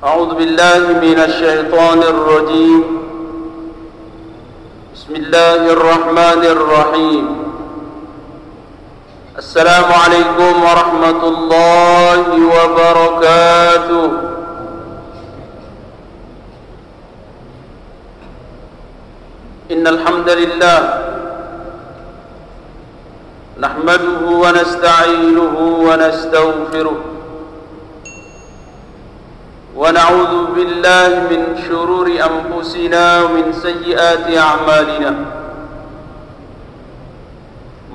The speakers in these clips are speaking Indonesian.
أعوذ بالله من الشيطان الرجيم. بسم الله الرحمن الرحيم. السلام عليكم ورحمة الله وبركاته. إن الحمد لله نحمده ونستعينه ونستغفره ونعوذ بالله من شرور أنفسنا ومن سيئات أعمالنا.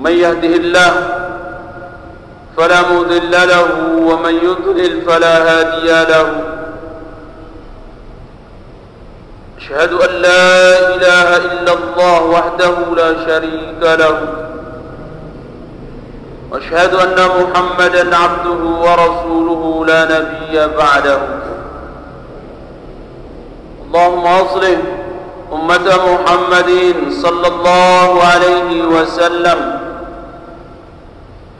من يهده الله فلا مضل له ومن يضلل فلا هادي له. أشهد أن لا إله إلا الله وحده لا شريك له، وأشهد أن محمدا عبده ورسوله لا نبي بعده. اللهم أصلح أمة محمد صلى الله عليه وسلم،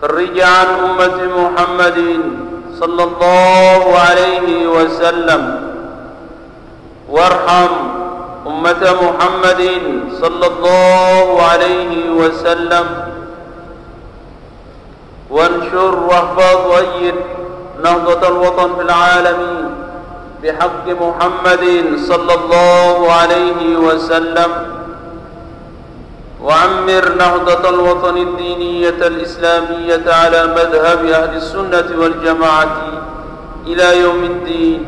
فرج عن أمة محمد صلى الله عليه وسلم، وارحم أمة محمد صلى الله عليه وسلم، وانشر واحفظ وأيد نهضة الوطن في العالمين بحق محمد صلى الله عليه وسلم، وعمر نهضة الوطن الدينية الإسلامية على مذهب أهل السنة والجماعة إلى يوم الدين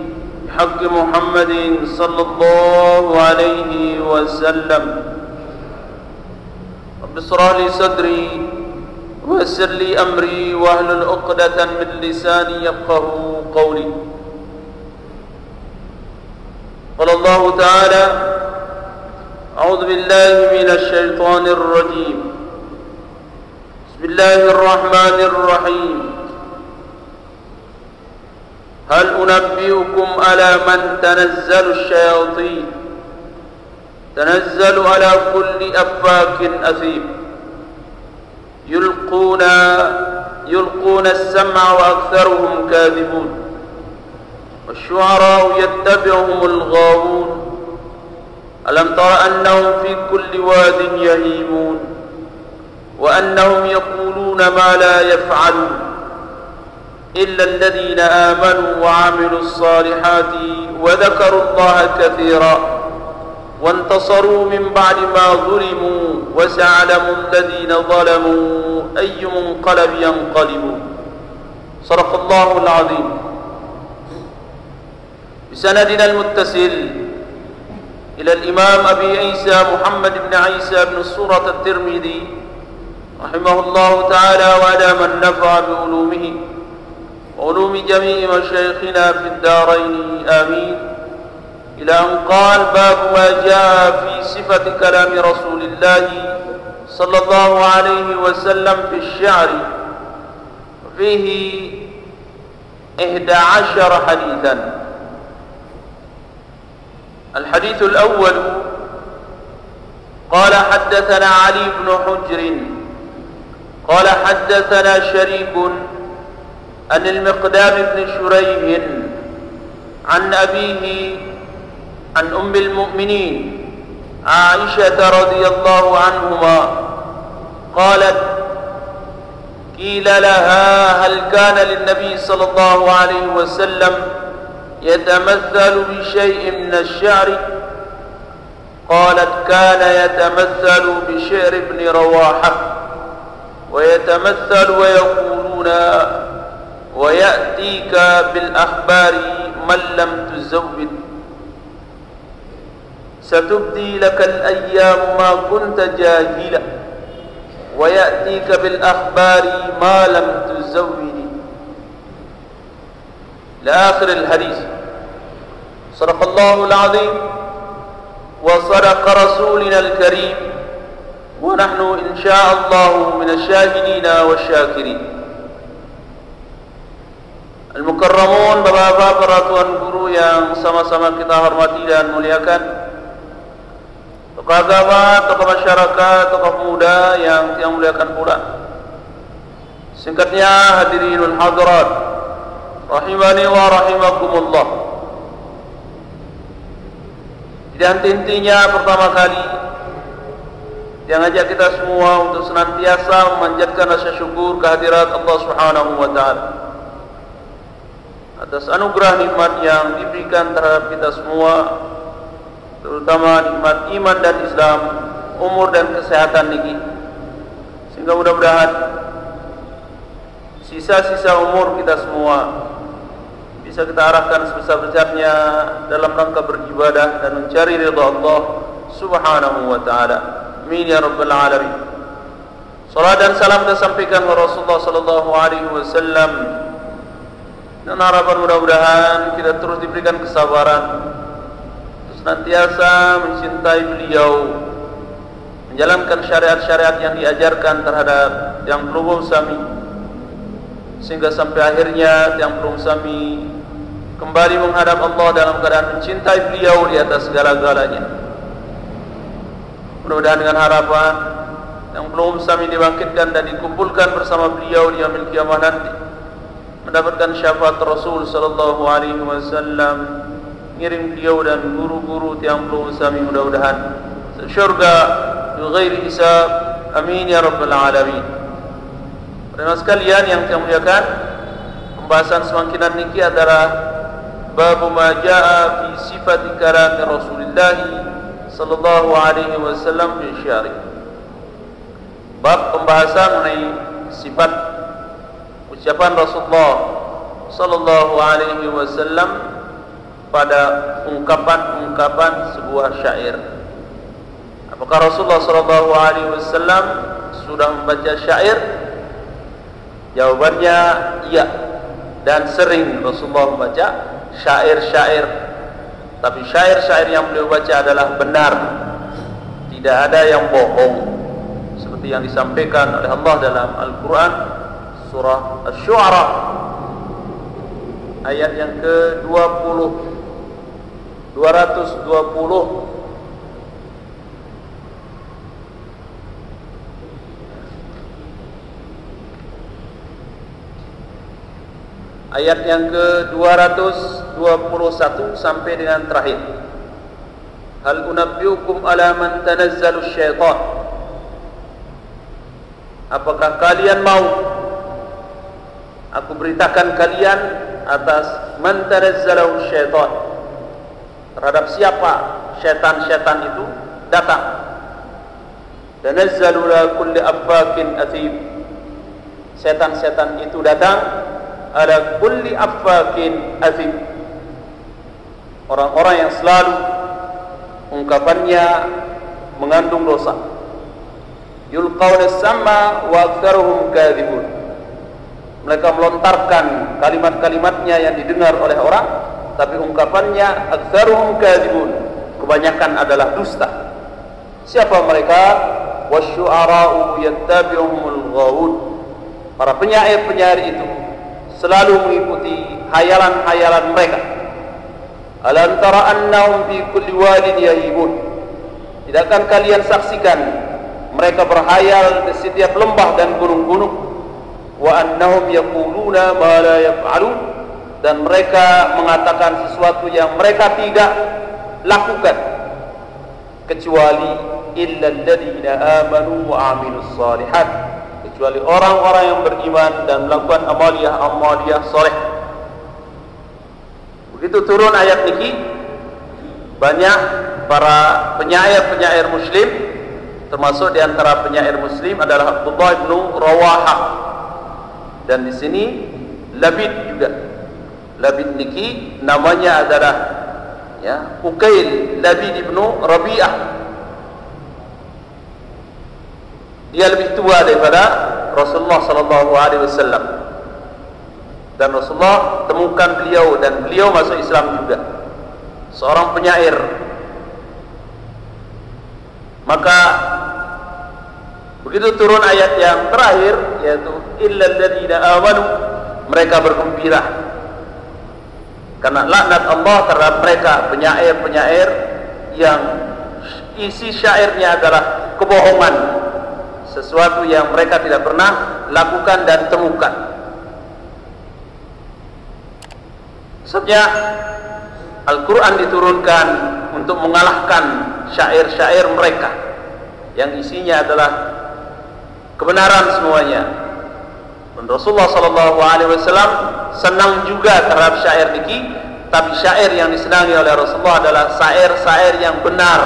بحق محمد صلى الله عليه وسلم. رب اشرح لي صدري ويسر لي أمري واحلل عقدة من لساني يفقهوا قولي. قال الله تعالى: أعوذ بالله من الشيطان الرجيم. بسم الله الرحمن الرحيم. هل أنبئكم على من تنزل الشياطين؟ تنزل على كل أفاك أثيم يلقون السمع وأكثرهم كاذبون، والشعراء يتبعهم الغاوون. ألم تر أنهم في كل واد يهيمون، وأنهم يقولون ما لا يفعلون، إلا الذين آمنوا وعملوا الصالحات وذكروا الله كثيرا وانتصروا من بعد ما ظلموا وسيعلم الذين ظلموا أي منقلب ينقلبون. صدق الله العظيم. بسندنا المتصل إلى الإمام أبي عيسى محمد بن عيسى بن السورة الترمذي رحمه الله تعالى وأدام النفع بعلومه وعلوم جميع مشايخنا في الدارين آمين، إلى أن قال: باب ما جاء في صفة كلام رسول الله صلى الله عليه وسلم في الشعر، وفيه 11 حديثا. الحديث الأول: قال حدثنا علي بن حجر قال حدثنا شريك عن المقدام بن شريح عن أبيه عن أم المؤمنين عائشة رضي الله عنهما قالت: قيل لها: هل كان للنبي صلى الله عليه وسلم يتمثل بشيء من الشعر؟ قالت: كان يتمثل بشعر ابن رواحة، ويتمثل ويقولون: ويأتيك بالأخبار من لم تزود، ستبدي لك الأيام ما كنت جاهلا، ويأتيك بالأخبار ما لم تزود، لآخر الحديث. صدق الله العظيم وصدق رسولنا الكريم، ونحن إن شاء الله من الشاهدين والشاكرين. Al-Mukarramun, bapak-bapak, para tuan guru yang sama-sama kita hormati dan muliakan, tokoh agama, tokoh masyarakat, tokoh muda yang kita muliakan pula. Singkatnya, hadirinul hadirat rahimani wa rahimakumullah. Jadi intinya pertama kali yang ajak kita semua untuk senantiasa memanjatkan rasa syukur kehadirat Allah Subhanahu wa taala atas anugerah nikmat yang diberikan terhadap kita semua, terutama nikmat iman dan Islam, umur dan kesehatan niki. Sehingga mudah-mudahan sisa-sisa umur kita semua bisa kita arahkan sebesar-besarnya dalam rangka beribadah dan mencari ridha Allah Subhanahu wa taala. Amin ya rabbal alamin. Salat dan salam kita sampaikan kepada Rasulullah sallallahu alaihi wasallam. Dan harapan mudah-mudahan kita terus diberikan kesabaran, senantiasa mencintai beliau, menjalankan syariat-syariat yang diajarkan terhadap yang pelumum sami, sehingga sampai akhirnya yang pelumum sami kembali menghadap Allah dalam keadaan mencintai beliau di atas segala-galanya. Mudah-mudahan dengan harapan yang pelumum sami dibangkitkan dan dikumpulkan bersama beliau di yaumil qiyamah nanti, mendapatkan syafaat Rasul sallallahu alaihi wasallam, ngiring beliau dan guru-guru tiang pelumum sami mudah-mudahan surga bighairi hisab. Amin ya rabbal alamin. Para sekalian yang saya muliakan, pembahasan semangkinan niki adalah bab ma jaa fi sifat kalam Rasulullah sallallahu alaihi wasallam fi syari. Bab pembahasan mengenai sifat ucapan Rasulullah sallallahu alaihi wasallam pada ungkapan-ungkapan sebuah syair. Apakah Rasulullah sallallahu alaihi wasallam sudah membaca syair? Jawabannya iya, dan sering Rasulullah membaca syair-syair. Tapi syair-syair yang beliau baca adalah benar, tidak ada yang bohong, seperti yang disampaikan oleh Allah dalam Al-Quran surah Asy-Syu'ara ayat yang ke-220. Ayat yang ke-221 sampai dengan terakhir. Hal unabbiukum ala man tanazzalu syaitan. Apakah kalian mau aku beritakan kalian atas man tanazzalu syaitan, terhadap siapa syaitan-syaitan itu datang. Tanazzalu la kulli affakin athim. Syaitan-syaitan itu datang ala kulli affakin athim, orang-orang yang selalu ungkapannya mengandung dosa. Yulqawna as-sam'a wa aktsaruhum kadzibun. Mereka melontarkan kalimat-kalimatnya yang didengar oleh orang, tapi ungkapannya aktsaruhum kadzibun, kebanyakan adalah dusta. Siapa mereka? Wasyu'ara'u yattabi'uhumul ghawun. Para penyair-penyair itu selalu mengikuti hayalan-hayalan mereka. Alam tara annahum fi kulli wadin yahibun. Tidakkah kalian saksikan mereka berhayal di setiap lembah dan gunung-gunung? Wa annahum yaquluna ma la yaf'alun, dan mereka mengatakan sesuatu yang mereka tidak lakukan, kecuali illa alladziina aamanu wa 'amilus shalihat, kecuali orang-orang yang beriman dan melakukan amaliyah soleh. Begitu turun ayat niki, banyak para penyair-penyair muslim, termasuk di antara penyair muslim adalah Abdullah bin Rawahah, dan di sini Labid juga. Labid niki namanya adalah Uqail Labid bin Rabi'ah. Dia lebih tua daripada Rasulullah sallallahu alaihi wasallam, dan Rasulullah temukan beliau dan beliau masuk Islam juga, seorang penyair. Maka begitu turun ayat yang terakhir, yaitu illal ladzina amanu, mereka bergembira karena laknat Allah terhadap mereka, penyair-penyair yang isi syairnya adalah kebohongan, sesuatu yang mereka tidak pernah lakukan dan temukan. Sebabnya Al-Quran diturunkan untuk mengalahkan syair-syair mereka yang isinya adalah kebenaran semuanya. Dan Rasulullah SAW senang juga terhadap syair niki, tapi syair yang disenangi oleh Rasulullah adalah syair-syair yang benar,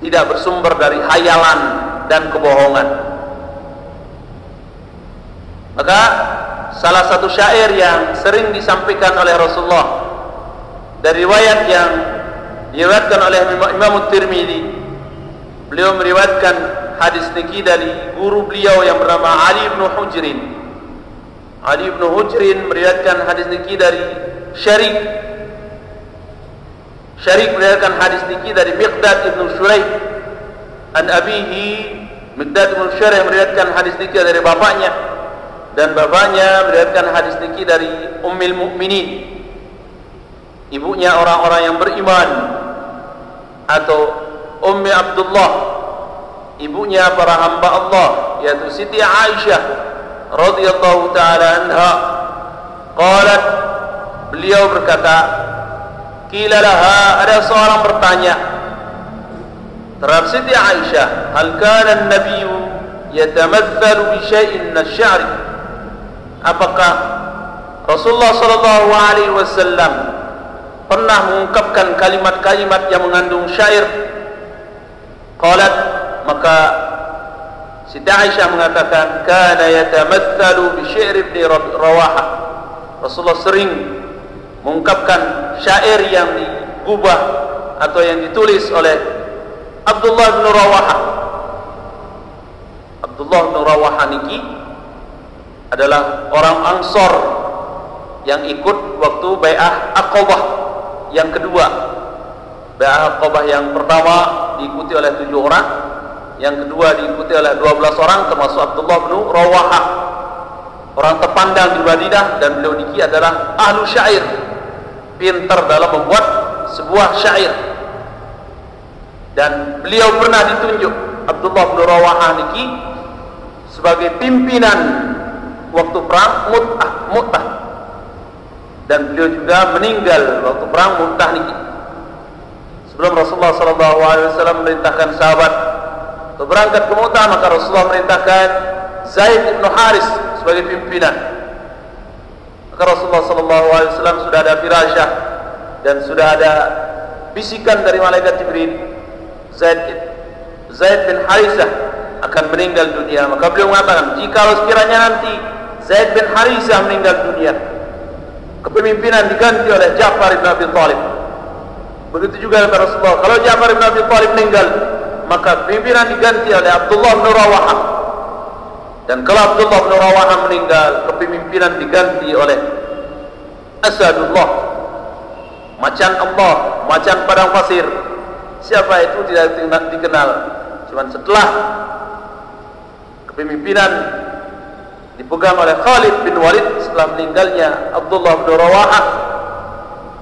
tidak bersumber dari hayalan dan kebohongan. Maka salah satu syair yang sering disampaikan oleh Rasulullah dari riwayat yang diriwayatkan oleh Imam Tirmidzi, beliau meriwayatkan hadis niki dari guru beliau yang bernama Ali bin Hujrin. Ali bin Hujrin meriwayatkan hadis niki dari Syarik meriwayatkan hadis niki dari Miqdad bin Syuraih an abihi. Miqdad bin Syuraih meriwayatkan hadis niki dari bapaknya, dan bapaknya meriwayatkan hadis niki dari Ummul Mukminin, ibunya orang-orang yang beriman, atau Ummi Abdullah, ibunya para hamba Allah, yaitu Siti Aisyah radhiyallahu taala anha. Qalat, beliau berkata, qila laha, ada seorang bertanya terhadap Siti Aisyah, hal kana an-nabiyyu yatamathalu bi syai'in min asy-sya'ri, apakah Rasulullah sallallahu alaihi wasallam pernah mengungkapkan kalimat-kalimat yang mengandung syair? Qalat, maka Siti Aisyah mengatakan, kana yatamathalu bi syair ibn Rawahah, Rasulullah sering mengungkapkan syair yang digubah atau yang ditulis oleh Abdullah bin Rawahah. Abdullah bin Rawahah niki adalah orang Ansor yang ikut waktu Bai'ah Aqabah yang kedua. Bai'ah Aqabah yang pertama diikuti oleh 7 orang, yang kedua diikuti oleh 12 orang termasuk Abdullah bin Rawahah, orang terpandang di Madinah, dan beliau niki adalah ahlu syair, pintar dalam membuat sebuah syair. Dan beliau pernah ditunjuk, Abdullah bin Rawahah niki, sebagai pimpinan waktu perang Mu'tah, dan beliau juga meninggal waktu perang Mu'tah niki. Sebelum Rasulullah SAW memerintahkan sahabat untuk berangkat ke Mu'tah, maka Rasulullah memerintahkan Zaid bin Haris sebagai pimpinan. Maka Rasulullah SAW sudah ada firasyah dan sudah ada bisikan dari malaikat Jibril, Zaid bin Harisah akan meninggal dunia. Maka beliau mengatakan, jika sekiranya nanti Zaid bin Harisah meninggal dunia, kepemimpinan diganti oleh Ja'far bin Abi Thalib. Begitu juga kata Rasulullah, kalau Ja'far bin Abi Thalib meninggal, maka kepemimpinan diganti oleh Abdullah bin Rawahah. Dan kalau Abdullah bin Rawahah meninggal, kepemimpinan diganti oleh Asadullah, macan Allah, macan padang pasir. Siapa itu tidak dikenal. Cuman setelah kepemimpinan dipegang oleh Khalid bin Walid, setelah meninggalnya Abdullah bin Rawahah,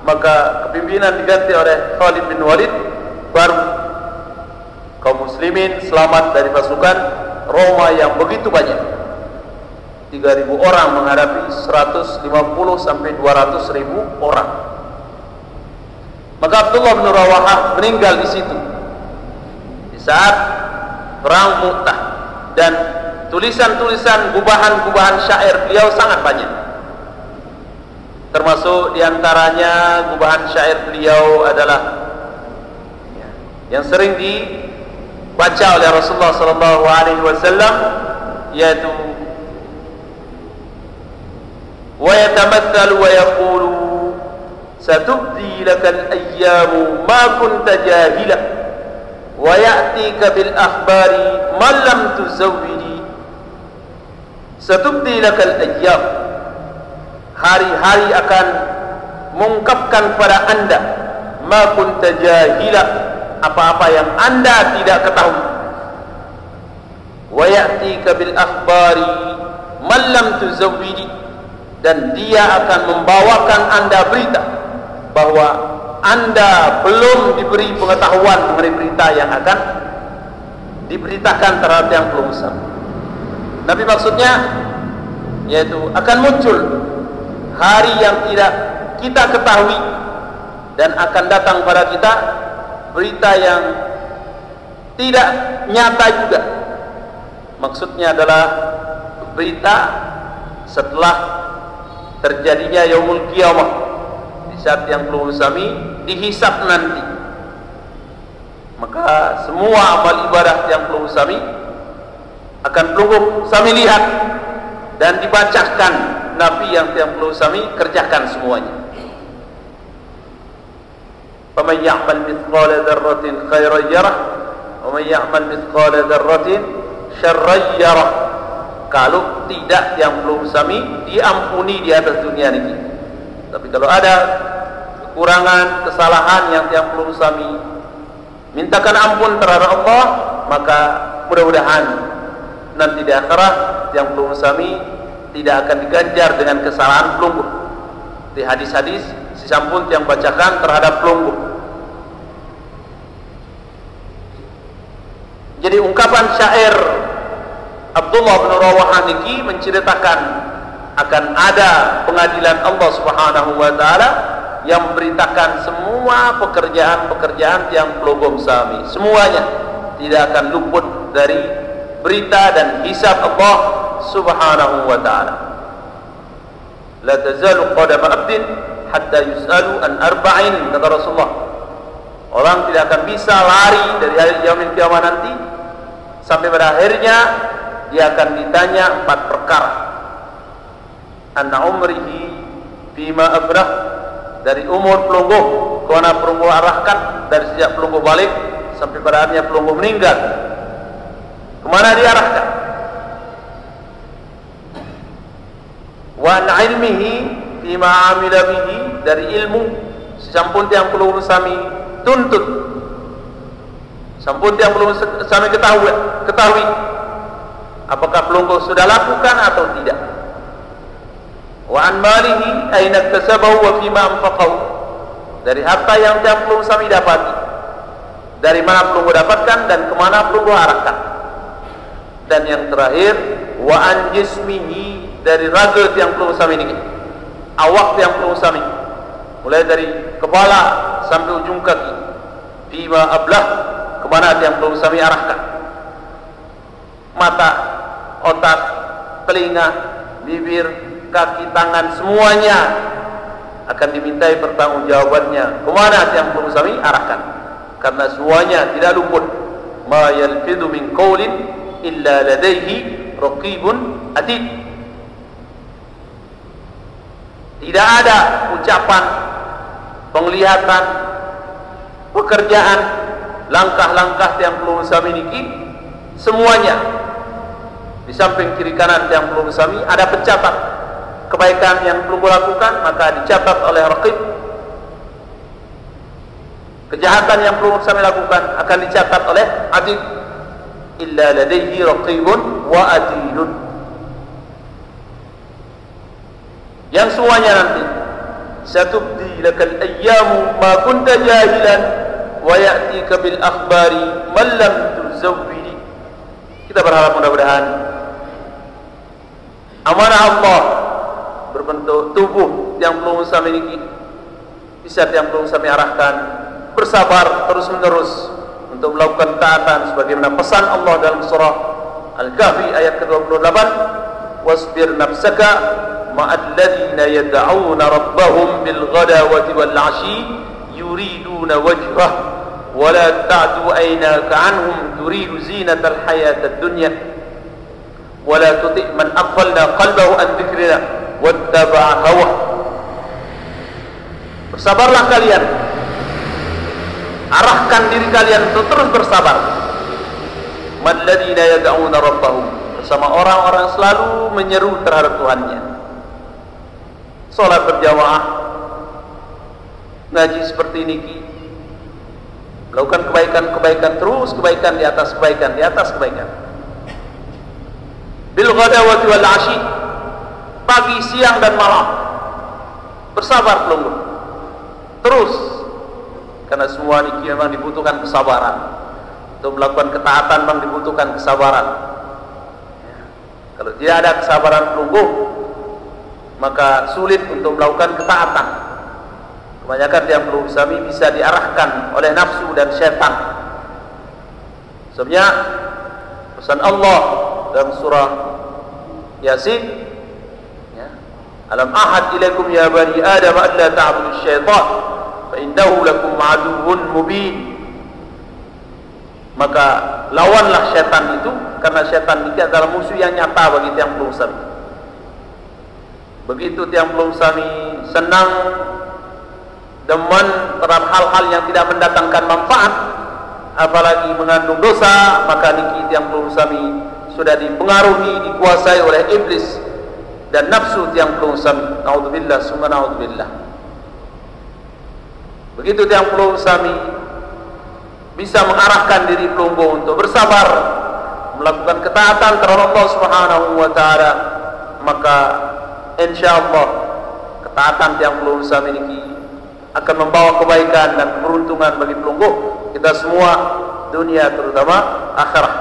maka kepemimpinan diganti oleh Khalid bin Walid. Baru kaum muslimin selamat dari pasukan Roma yang begitu banyak, 3.000 orang menghadapi 150 sampai 200.000 orang. Maka Abdullah bin Rawahah meninggal di situ di saat perang Mu'tah, dan tulisan-tulisan gubahan-gubahan syair beliau sangat banyak. Termasuk diantaranya gubahan syair beliau adalah yang sering dibaca oleh Rasulullah SAW, yaitu wa yatamathalu wa yaqulu satubdi lakal ayyamu ma kunta jahila wa ya'tika bil akhbari man lam tuzawwidi. Satubdi lakal ayyam, hari-hari akan mengungkapkan kepada anda ma kunta jahila, apa-apa yang anda tidak ketahui. Wa ya'tika bil akhbari man lam tuzawwidi, dan dia akan membawakan anda berita bahwa anda belum diberi pengetahuan mengenai berita yang akan diberitakan terhadap yang belum sampai. Nabi maksudnya yaitu akan muncul hari yang tidak kita ketahui, dan akan datang pada kita berita yang tidak nyata juga. Maksudnya adalah berita setelah terjadinya yaumul qiyamah, di saat yang belum sami dihisab nanti. Maka semua amal ibadah yang belum sami akan belum sami lihat dan dibacakan. Nabi yang belum sami kerjakan semuanya. Faman ya'mal mithqala dzarratin khairan yarah wa man ya'mal mithqala dzarratin syarran yarah. Kalau tidak yang belum sami diampuni di atas dunia ini. Tapi kalau ada kekurangan, kesalahan yang belum sami, mintakan ampun terhadap Allah, maka mudah-mudahan nanti di akhirat yang belum sami tidak akan diganjar dengan kesalahan pelungguh. Di hadis-hadis sisampun yang bacakan terhadap pelungguh. Jadi ungkapan syair Abdullah bin Rawahah niki menceritakan akan ada pengadilan Allah Subhanahu wa taala yang memberitakan semua pekerjaan-pekerjaan yang belum sami. Semuanya tidak akan luput dari berita dan hisab Allah Subhanahu wa taala. La tazalu qadama 'abdin hatta yus'alu an arba'in, kata Rasulullah. Orang tidak akan bisa lari dari hari yaumil qiyamah nanti sampai pada akhirnya dia akan ditanya 4 perkara. An umrihi bima abrah, dari umur pelungguh kemana pelungguh arahkan, dari sejak pelungguh balik sampai pada akhirnya pelungguh meninggal, kemana diarahkan. Wa an ilmihi bima amila bihi, dari ilmu sampun yang pelungguh sami tuntut, sampun yang belum sami ketahui apakah pelungguh sudah lakukan atau tidak. Wa an malihi aina iktasabahu wa fima anfaqahu, dari harta yang belum sami dapati, dari mana pelungguh dapatkan dan kemana pelungguh arahkan. Dan yang terakhir, wa an jismihi, dari raga yang belum sami ini, awak yang belum sami, mulai dari kepala sampai ujung kaki. Fima ablah, kemana yang belum sami arahkan. Mata, otak, telinga, bibir, kaki, tangan, semuanya akan dimintai pertanggungjawabannya. Kemana yang belum sami arahkan, karena semuanya tidak luput. Ma yalfidu min qawlin illa ladaihi raqibun atid. Tidak ada ucapan, penglihatan, pekerjaan, langkah-langkah yang belum sami niki, semuanya di samping kiri kanan yang belum sami ada pencatat. Kebaikan yang belum lakukan maka dicatat oleh raqib, kejahatan yang belum sami lakukan akan dicatat oleh atid. Illa ladaihi raqibun wa atidun, yang semuanya nanti satubdi lakal ayyamu ma kunta jahilan wa ya'tika bil akhbari man lam tuzawwidi. Kita berharap mudah-mudahan amanah Allah berbentuk tubuh yang belum sami miliki, bisa yang belum sami arahkan, bersabar terus menerus untuk melakukan taatan sebagaimana pesan Allah dalam surah Al-Kahfi ayat ke-28, wasbir nafsaka ma'al ladzina yad'una rabbahum bil ghadawati wal 'ashi yuriduna wajhah wa la ta'du aynaka 'anhum turidu zinatal hayatad dunya wa la tuti' man aghfalna qalbahu an dzikrina wattaba'a hawa. Bersabarlah kalian, arahkan diri kalian untuk terus bersabar. Malladzina yad'una rabbahum, bersama orang-orang selalu menyeru terhadap Tuhannya. Salat berjamaah, ngaji seperti niki, melakukan kebaikan-kebaikan, terus kebaikan di atas kebaikan, di atas kebaikan. Bil ghadawati wal 'ashi, pagi, siang dan malam bersabar pelungguh terus, karena semua niki memang dibutuhkan kesabaran. Untuk melakukan ketaatan memang dibutuhkan kesabaran. Kalau tidak ada kesabaran pelungguh, maka sulit untuk melakukan ketaatan Kebanyakan tiang peluru sami bisa diarahkan oleh nafsu dan syaitan. Sebenarnya pesan Allah dalam surah Yasin, ya, alam ahad ilaikum ya bani adam an la ta'budu syaitan fa innahu lakum aduwwun mubin. Maka lawanlah syaitan itu, karena syaitan itu adalah musuh yang nyata bagi tiang peluru sami. Begitu tiang peluru sami senang, demen terhadap hal-hal yang tidak mendatangkan manfaat, apalagi mengandung dosa, maka niki tiang peluru sami sudah dipengaruhi, dikuasai oleh iblis dan nafsu tiang peluru sami. Naudzubillah, summa naudzubillah. Begitu tiang peluru sami bisa mengarahkan diri pelunggu untuk bersabar, melakukan ketaatan terhadap Allah Subhanahu wa taala, maka insyaallah ketaatan tiang peluru sami niki akan membawa kebaikan dan keberuntungan bagi pelunggu kita semua, dunia terutama akhirat.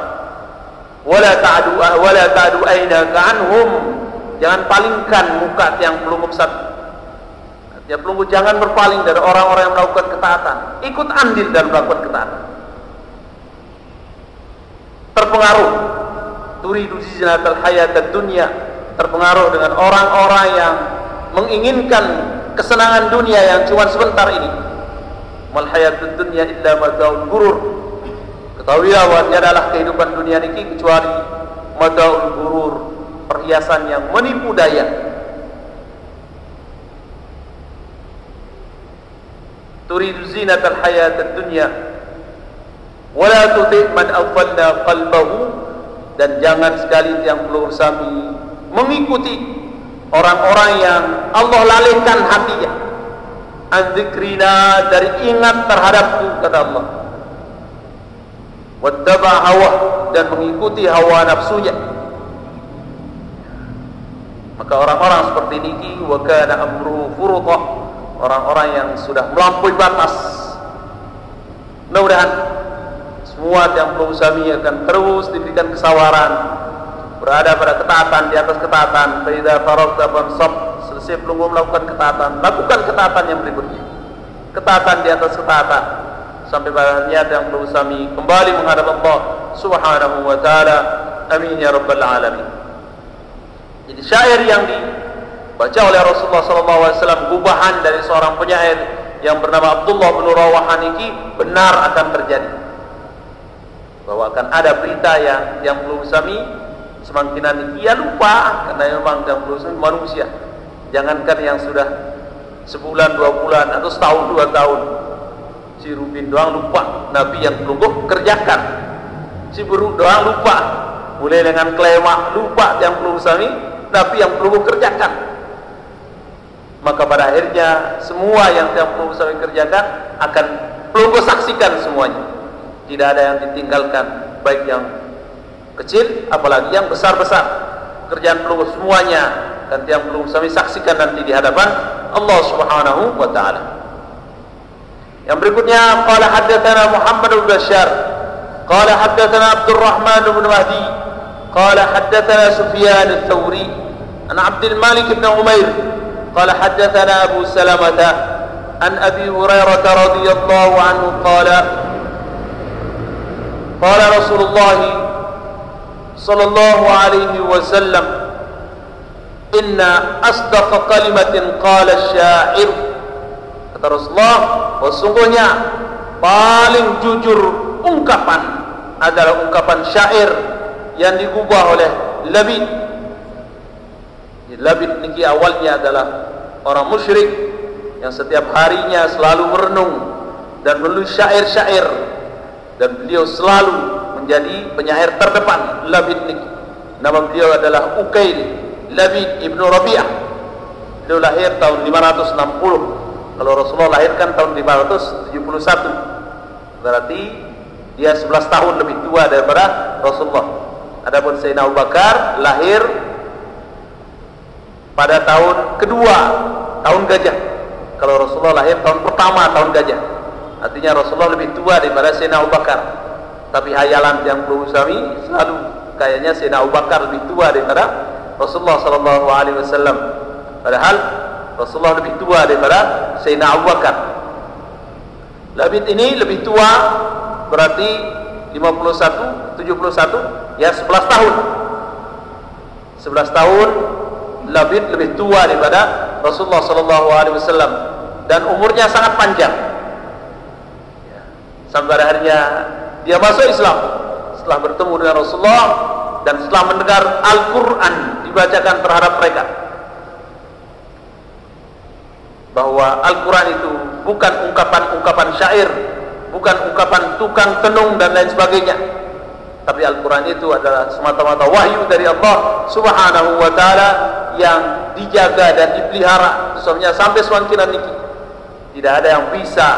Wala ta'du aynaka anhum, jangan palingkan muka tiang pelunggu satu. Ya pelunggu jangan berpaling dari orang-orang yang melakukan ketaatan, ikut andil dalam melakukan ketaatan. Terpengaruh turidu zinatal hayatad dunya, terpengaruh dengan orang-orang yang menginginkan kesenangan dunia yang cuma sebentar ini. Mal hayatud dunya illa mataul ghurur. Ketahuilah bahwa adalah kehidupan dunia ini kecuali mataul ghurur, perhiasan yang menipu daya. Turidu zinatal hayatad dunya wala tuti' man aghfalna qalbahu, dan jangan sekali tiang peluru sami mengikuti orang-orang yang Allah lalaikan hatinya an dzikrina, dari ingat terhadapku, kata Allah, wattaba hawa, dan mengikuti hawa nafsunya. Maka orang-orang seperti niki wa kana amruhu furutah, orang-orang yang sudah melampaui batas. Mudah-mudahan semua tiang peluru sami akan terus diberikan kesabaran, berada pada ketaatan, di atas ketaatan. Fa idza faragta fansab, selesai pelunggu melakukan ketaatan, lakukan ketaatan yang berikutnya, ketaatan di atas ketaatan, sampai pada niat yang peluru sami kembali menghadap Allah Subhanahu wa taala. Amin ya rabbal alamin. Jadi syair yang dibaca oleh Rasulullah SAW, gubahan dari seorang penyair yang bernama Abdullah bin Rawahan ini benar akan terjadi, bahwa akan ada berita yang peluru sami semakin nanti ia lupa, karena memang yang peluru sami manusia. Jangankan yang sudah sebulan, 2 bulan, atau setahun, 2 tahun, si Rubin doang lupa, Nabi yang pelunggu kerjakan. Si Buruk doang lupa, mulai dengan Klemak lupa yang peluru sami, Nabi yang pelunggu kerjakan. Maka pada akhirnya semua yang tiang pelunggu sami kerjakan akan pelunggu saksikan semuanya, tidak ada yang ditinggalkan, baik yang kecil apalagi yang besar-besar. Kerjaan pelunggu semuanya dan tiang pelunggu sami saksikan nanti di hadapan Allah Subhanahu wa taala. Yang berikutnya, qala haddatsana Muhammad bin Bashar qala haddatsana Abdurrahman bin Mahdi qala haddatsana Sufyan ats-Tsauri an Abdul Malik bin Umair qala haddatsana Abu Salamah an Abi Hurairah radhiyallahu anhu qala qala Rasulullah sallallahu alaihi wasallam inna asdaqa kalimatin qala asy-sya'ir, kata Rasulullah, sesungguhnya paling jujur ungkapan adalah ungkapan syair yang digubah oleh Labid. Labid niki awalnya adalah orang musyrik yang setiap harinya selalu merenung dan menulis syair-syair, dan beliau selalu menjadi penyair terdepan. Labid niki nama beliau adalah Ukail Labid ibnu Rabi'ah. Beliau lahir tahun 560. Kalau Rasulullah lahirkan tahun 571, berarti dia 11 tahun lebih tua daripada Rasulullah. Adapun Sayyidina Abu Bakar lahir pada tahun kedua, tahun gajah. Kalau Rasulullah lahir tahun pertama, tahun gajah. Artinya Rasulullah lebih tua daripada Sayyidina Abu Bakar. Tapi hayalan yang peluru sami selalu kayaknya Sayyidina Abu Bakar lebih tua daripada Rasulullah sallallahu alaihi wasallam. Padahal Rasulullah lebih tua daripada Sayyidina Abu Bakar. Labid ini lebih tua, berarti 51, 71, ya 11 tahun. 11 tahun Labid lebih tua daripada Rasulullah sallallahu alaihi wasallam, dan umurnya sangat panjang. Ya. Sampai pada harinya dia masuk Islam setelah bertemu dengan Rasulullah dan setelah mendengar Al-Quran dibacakan terhadap mereka, bahwa Al-Quran itu bukan ungkapan-ungkapan syair, bukan ungkapan tukang tenung dan lain sebagainya, tapi Al-Quran itu adalah semata-mata wahyu dari Allah Subhanahu wa ta'ala yang dijaga dan dipelihara sebenarnya sampai sewangkinan niki. Tidak ada yang bisa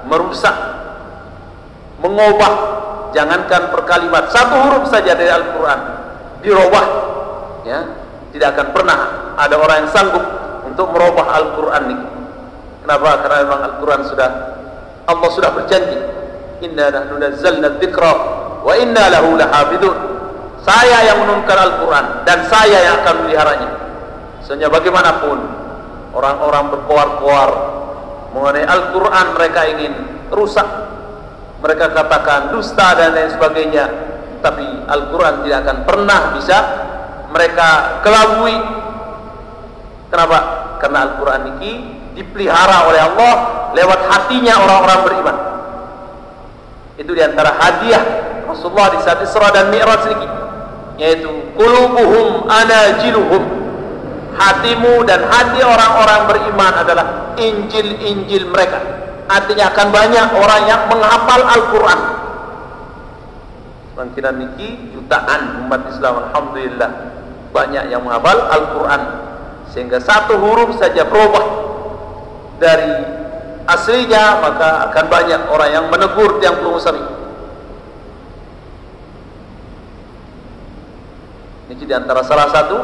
merusak, mengubah, jangankan per kalimat, satu huruf saja dari Al-Quran dirubah, ya, tidak akan pernah ada orang yang sanggup untuk merubah Al-Quran ini. Kenapa? Karena memang Al-Quran Allah sudah berjanji, inna nahnu nazzalna dzikra wa inna lahu lahafidun. Saya yang menurunkan Al-Quran dan saya yang akan meliharanya. Sebenarnya bagaimanapun orang-orang berkoar-koar mengenai Al-Quran, mereka ingin rusak, mereka katakan dusta dan lain sebagainya, tapi Al-Quran tidak akan pernah bisa mereka kelabui. Kenapa? Karena Al-Quran ini dipelihara oleh Allah lewat hatinya orang-orang beriman. Itu diantara hadiah Rasulullah di saat Isra dan Mi'raj ini, yaitu qulubuhum anajiluhum. Hatimu dan hati orang-orang beriman adalah Injil-Injil mereka. Artinya akan banyak orang yang menghafal Al-Quran. Semakin niki jutaan umat Islam, alhamdulillah, banyak yang menghafal Al-Quran, sehingga satu huruf saja berubah dari aslinya, maka akan banyak orang yang menegur tiang pelunggu sami. Ini di antara salah satu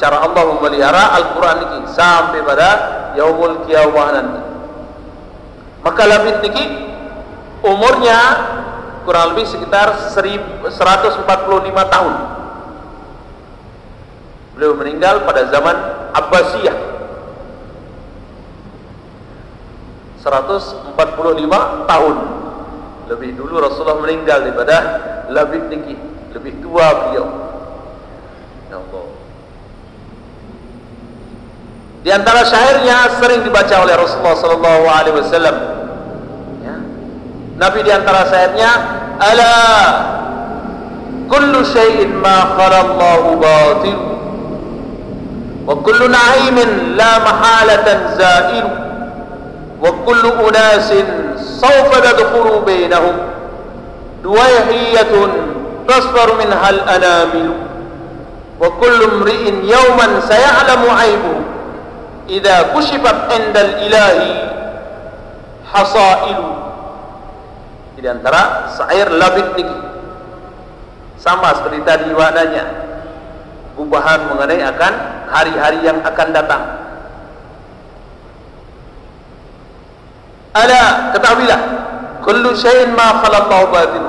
cara Allah memelihara Al-Quran ini sampai pada yaumul qiyamah nanti. Maka Labid niki umurnya kurang lebih sekitar 145 tahun. Beliau meninggal pada zaman Abbasiyah. 145 tahun lebih dulu Rasulullah meninggal daripada Labid niki, lebih tua beliau. Ya Allah. Di antara syairnya sering dibaca oleh Rasulullah sallallahu alaihi wasallam. Ya. Nabi di antara syairnya, ala kullu syai'in ma khalallahu batil wa kullu na'imin la mahalatan za'il wa kullu unasin sawfa tadkhulu bainahum duwayhiyatun tasfaru minha al-anamil wa kullu imri'in yawman saya'lamu 'aibuhu idza kushifat 'indal ilahi hasailu. Di antara syair Labid niki sama seperti tadi wadahnya, gubahan mengenai akan hari-hari yang akan datang. Ala, ketahuilah, kullu syai'in ma khalallahu batil.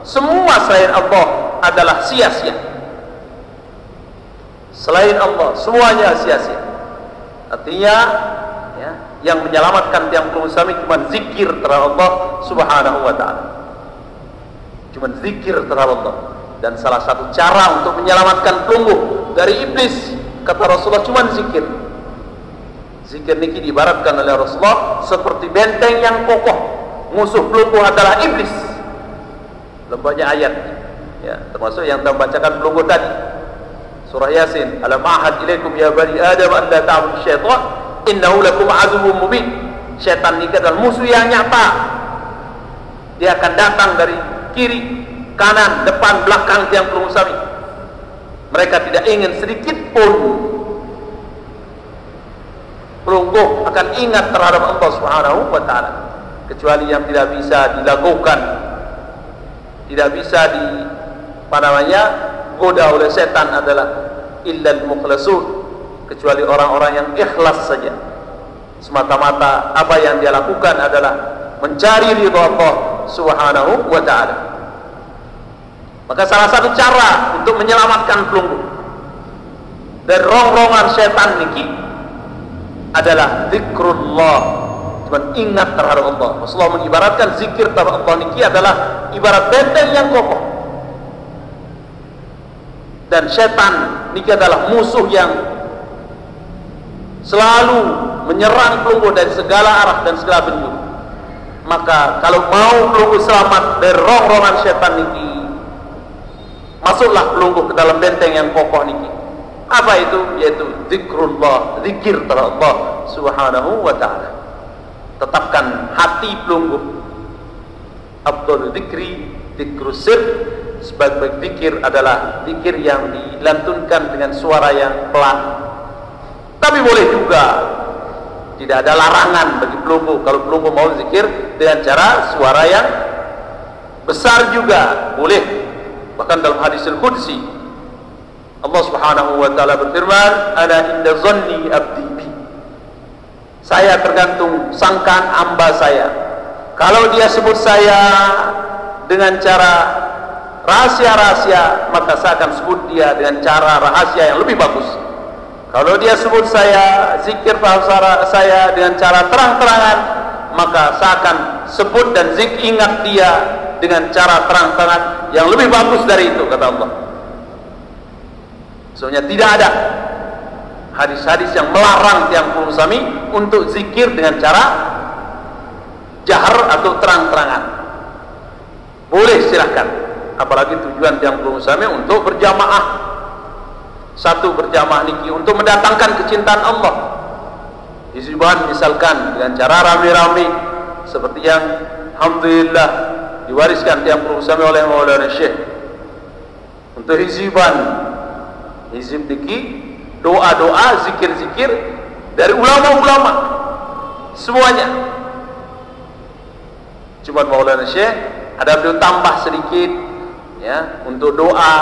Semua selain Allah adalah sia-sia. Selain Allah semuanya sia-sia. Artinya ya, yang menyelamatkan tiang pelunggu sami cuma zikir terhadap Allah Subhanahu wa ta'ala, cuma zikir terhadap Allah. Dan salah satu cara untuk menyelamatkan pelunggu dari iblis, kata Rasulullah, cuma zikir. Zikir niki diibaratkan oleh Rasulullah seperti benteng yang kokoh. Musuh pelunggu adalah iblis. Banyak ayat ya, termasuk yang kita bacakan pelunggu tadi, surah Yasin, alam ahad ilaikum ya bani adam an la ta'budu syaitan innahu lakum aduwwum mubin. Syaitan ini adalah musuh yang nyata. Dia akan datang dari kiri, kanan, depan, belakang tiang pelunggu sami. Mereka tidak ingin sedikit pun pelunggu akan ingat terhadap Allah Subhanahu wa ta'ala, kecuali yang tidak bisa dilakukan, tidak bisa goda oleh setan adalah illal mukhlasun, kecuali orang-orang yang ikhlas saja. Semata-mata apa yang dia lakukan adalah mencari ridha Allah Subhanahu wa ta'ala. Maka salah satu cara untuk menyelamatkan pelunggu dari rong-rongan setan niki adalah zikrullah, cuma ingat terhadap Allah. Rasulullah mengibaratkan zikir terhadap Allah niki adalah ibarat benteng yang kokoh. Dan setan niki adalah musuh yang selalu menyerang pelungguh dari segala arah dan segala penjuru. Maka kalau mau pelungguh selamat dari rong-rongan setan niki, masuklah pelungguh ke dalam benteng yang kokoh niki. Apa itu? Yaitu zikrullah, zikir terhadap Allah subhanahu wa ta'ala. Tetapkan hati pelungguh. Afdhalu dzikri dzikrus sir. Sebaik-baik zikir adalah zikir yang dilantunkan dengan suara yang pelan. Tapi boleh juga, tidak ada larangan bagi pelungguh kalau pelungguh mau zikir dengan cara suara yang besar juga boleh. Bahkan dalam hadis al-qudsi Allah subhanahu wa ta'ala berfirman, ana inda zanni abdi bi. Saya tergantung sangkaan hamba saya. Kalau dia sebut saya dengan cara rahasia-rahasia, maka saya akan sebut dia dengan cara rahasia yang lebih bagus. Kalau dia sebut saya, zikir saya dengan cara terang-terangan, maka saya akan sebut dan ingat dia dengan cara terang-terangan yang lebih bagus dari itu, kata Allah. Sebenarnya tidak ada hadis-hadis yang melarang tiang pelungguh sami untuk zikir dengan cara jahar atau terang-terangan. Boleh, silahkan. Apalagi tujuan tiang pelungguh sami untuk berjamaah. Satu berjamaah niki untuk mendatangkan kecintaan Allah. Hizban misalkan dengan cara rame-rame seperti yang alhamdulillah diwariskan tiang pelungguh sami oleh Maulana Syekh. Untuk hizban, hizib niki doa-doa, zikir-zikir dari ulama-ulama semuanya. Cuma Maulana Syekh ada beliau tambah sedikit ya untuk doa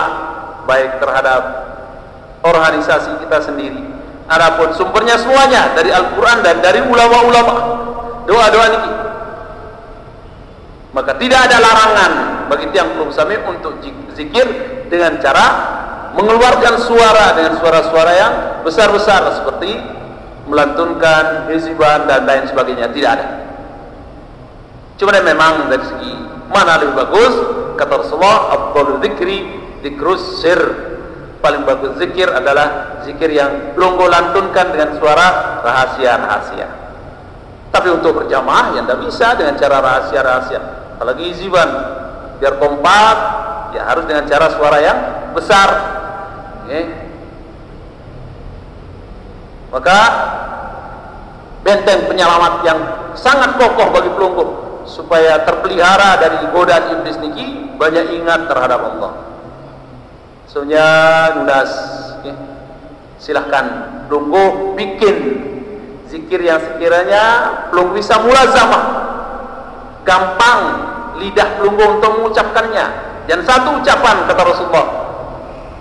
baik terhadap organisasi kita sendiri. Adapun sumbernya semuanya dari Al-Quran dan dari ulama-ulama doa-doa niki. Maka tidak ada larangan bagi tiang pelungguh sami untuk zikir dengan cara mengeluarkan suara dengan suara-suara yang besar-besar seperti melantunkan hizban dan lain sebagainya. Tidak ada. Cuma memang dari segi mana lebih bagus, kata Rasulullah, afdhalu dzikri dzikrus sir. Paling bagus zikir adalah zikir yang pelungguh lantunkan dengan suara rahasia-rahasia. Tapi untuk berjamaah yang tidak bisa dengan cara rahasia-rahasia. Apalagi hizban biar kompak, ya harus dengan cara suara yang besar. Maka benteng penyelamat yang sangat kokoh bagi pelungguh supaya terpelihara dari godaan iblis niki, banyak ingat terhadap Allah. Soalnya lunas, silahkan pelungguh bikin zikir yang sekiranya pelungguh bisa mulazamah, gampang lidah pelungguh untuk mengucapkannya. Dan satu ucapan kata Rasulullah,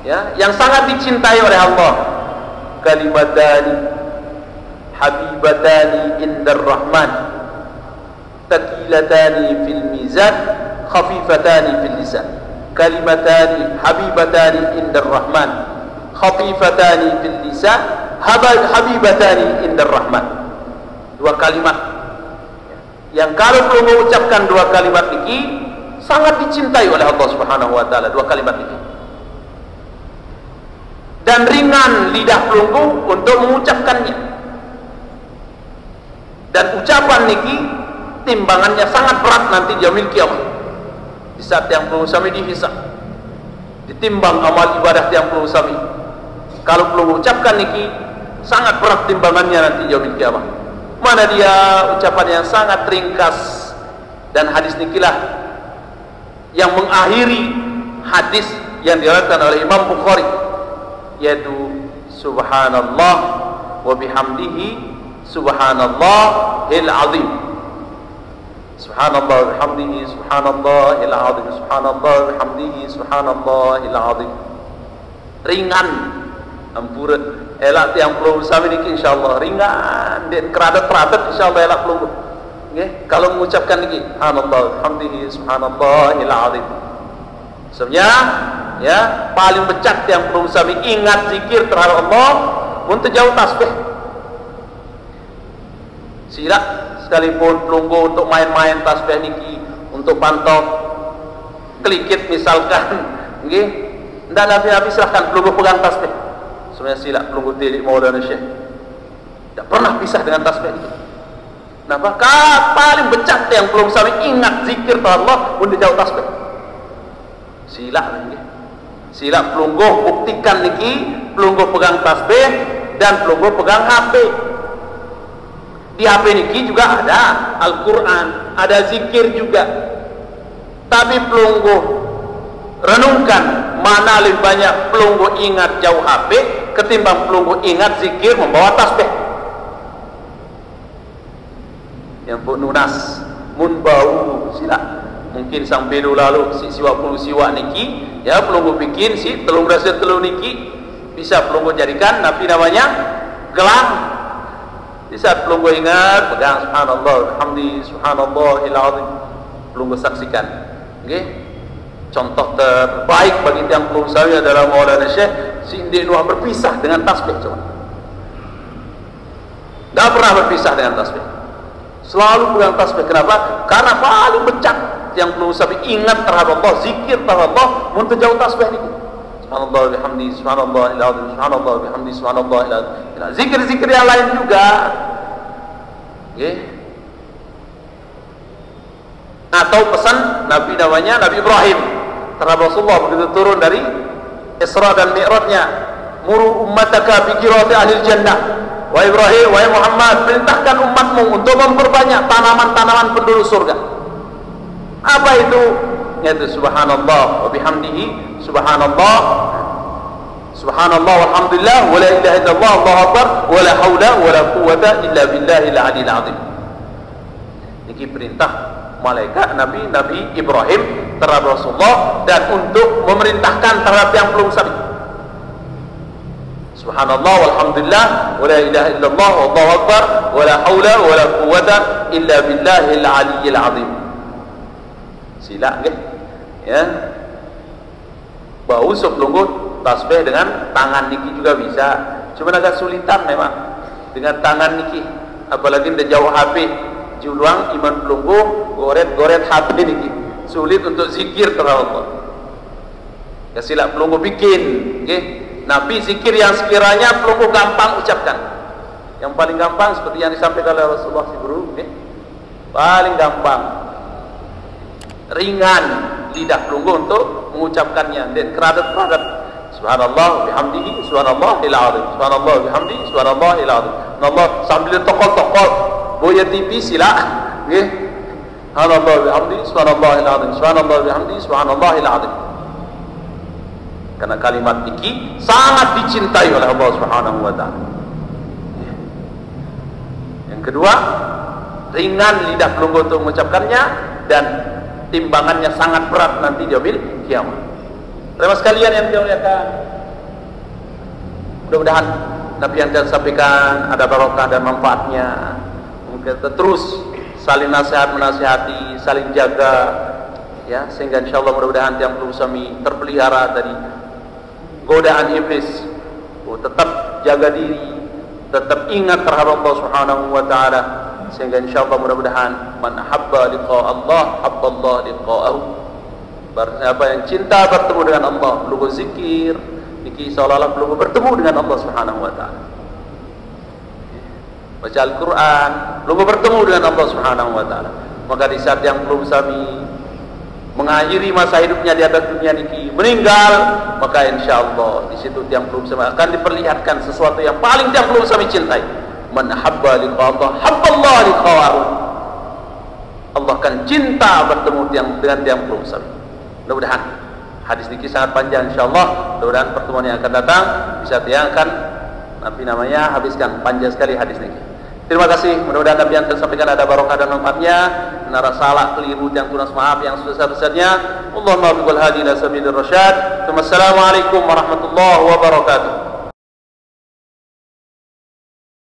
ya, yang sangat dicintai oleh Allah, kalimatani habibatani indar rahman taqilatani fil mizan khafifatani fil lisan. Kalimatani habibatani indar rahman khafifatani fil lisan habibatani indar rahman. Dua kalimat yang kalau perlu mengucapkan dua kalimat ini sangat dicintai oleh Allah Subhanahu wa taala. Dua kalimat ini dan ringan lidah pelungguh untuk mengucapkannya. Dan ucapan niki timbangannya sangat berat nanti di yaumil kiamat. Di saat yang pelungguh sami dihisab, ditimbang amal ibadah yang pelungguh sami. Kalau pelungguh ucapkan niki sangat berat timbangannya nanti di yaumil kiamat. Mana dia ucapan yang sangat ringkas. Dan hadis nikilah yang mengakhiri hadis yang diriwayatkan oleh Imam Bukhari, yaitu subhanallah wa bihamdihi subhanallahil azim. Subhanallah wa bihamdihi subhanallahil azim. Subhanallah wa bihamdihi subhanallahil azim. Ringan ampura elak tiang pelungguh sami niki insyaallah ringan dan keradat-keradat insyaallah elak pelungguh. Nggih, kalau mengucapkan niki subhanallah wa bihamdihi subhanallahil azim. Sebenarnya ya paling becak tiang pelungguh sami ingat zikir terhadap Allah untuk jauh tasbih. Sila sekalipun pelunggu untuk main-main tasbih niki, untuk pantau klikit misalkan, nggih, ndak nabi silahkan pelunggu pegang tasbih. Sebenarnya sila pelunggu tilik Maulana Syekh tidak pernah pisah dengan tasbih itu. Kenapa? Paling becak yang belum sampai ingat zikir Allah pun dijauh tasbih. Sila nggih. Sila pelunggu buktikan niki, pelunggu pegang tasbih dan pelunggu pegang HP. Di HP niki juga ada Al-Quran, ada zikir juga. Tapi pelunggu renungkan, mana lebih banyak pelunggu ingat jauh HP ketimbang pelunggu ingat zikir membawa tasbih. Yang pun nunas mun bau sila mungkin sampai dulu lalu si siwa puluh siwa niki ya pelunggu bikin si telung rasa telung niki bisa pelunggu jadikan nabi namanya gelang. Di saat pelunggu ingat pegang subhanallah hamdi subhanallahil azim, pelunggu saksikan nggih. Contoh terbaik bagi tiang pelunggu saya adalah Maulana Syekh Sindi Nuh berpisah dengan tasbih. Coba tidak pernah berpisah dengan tasbih, selalu pegang tasbih. Kenapa? Karena paling becak yang pelunggu sampai ingat terhadap Allah, zikir terhadap Allah untuk jauh tasbih ini. Subhanallah bihamdi subhanallahil azim, subhanallah bihamdi subhanallahil azim. Zikir-zikir yang lain juga. Nggih. Atau pesan Nabi namanya Nabi Ibrahim terhadap Rasulullah begitu turun dari Isra dan Mi'rajnya, muru ummataka bi qira'ati ahli jannah. Wa Ibrahim, wa Muhammad, perintahkan umatmu untuk memperbanyak tanaman-tanaman penduduk surga. Apa itu? Yaitu subhanallah wa bihamdihi, subhanallah subhanallah walhamdulillah wa la ilaha illallah Allahu akbar wa la haula wa la quwwata illa billahil aliyil azim. Niki perintah malaikat Nabi Ibrahim terhadap Rasulullah dan untuk memerintahkan terhadap yang belum sabit. Subhanallah walhamdulillah wa la ilaha illallah Allahu akbar wa la haula wa la quwwata illa billahil aliyil azim. Sila nggih. Ya. Bau sebelum tasbih dengan tangan niki juga bisa. Cuma agak sulitan memang dengan tangan niki. Apalagi udah jauh HP, juluang iman pelunggu goret-goret HP niki. Sulit untuk zikir terhadap Allah. Ya sila pelunggu bikin, nggih. Nabi zikir yang sekiranya pelunggu gampang ucapkan. Yang paling gampang seperti yang disampaikan oleh Rasulullah SAW, nggih. Paling gampang. Ringan lidah pelunggu untuk mengucapkannya dan keradat-keradat subhanallah bihamdihi subhanallahil azim, subhanallah bihamdihi subhanallahil azim. Allah sambil tokol-tokol boya TV sila nggih. Subhanallah bihamdihi subhanallahil azim, subhanallah bihamdihi subhanallahil azim. Karena kalimat iki sangat dicintai oleh Allah Subhanahu wa taala. Yang kedua, ringan lidah pelunggu untuk mengucapkannya dan timbangannya sangat berat nanti di yaumil kiamat. Terima sekalian yang dimuliakan. Mudah-mudahan Nabi yang saya sampaikan ada barokah dan manfaatnya. Mungkin kita terus saling nasihat menasihati, saling jaga, ya sehingga insyaallah mudah-mudahan yang perlu kami terpelihara dari godaan iblis. Tetap jaga diri, tetap ingat terhadap Allah Subhanahu wa taala. Sehingga insyaallah mudah-mudahan man habba liqa Allah habba Allah liqa'ahu. Siapa yang cinta bertemu dengan Allah, perlu zikir, iki seolah-olah perlu bertemu dengan Allah Subhanahu wa taala. Baca Al-Qur'an, perlu bertemu dengan Allah Subhanahu wa taala. Maka di saat yang belum sami mengakhiri masa hidupnya di atas dunia niki, meninggal, maka insyaallah di situ yang belum sami akan diperlihatkan sesuatu yang paling yang belum sami cintai. Man habba liqa Allah habba Allah liqa'ahu. Allah akan cinta bertemu dengan yang belum sami. Mudah-mudahan hadis ini sangat panjang insyaallah. Mudah-mudahan pertemuan yang akan datang bisa diangkat Nabi namanya habiskan panjang sekali hadis ini. Terima kasih. Mudah-mudahan Nabi yang tersampaikan ada barokah dan manfaatnya. Nara salah keliru yang tunas maaf yang sebesar-besarnya. Allahumma biqul hadi ila sabilir rasyad. Wassalamualaikum warahmatullahi wabarakatuh.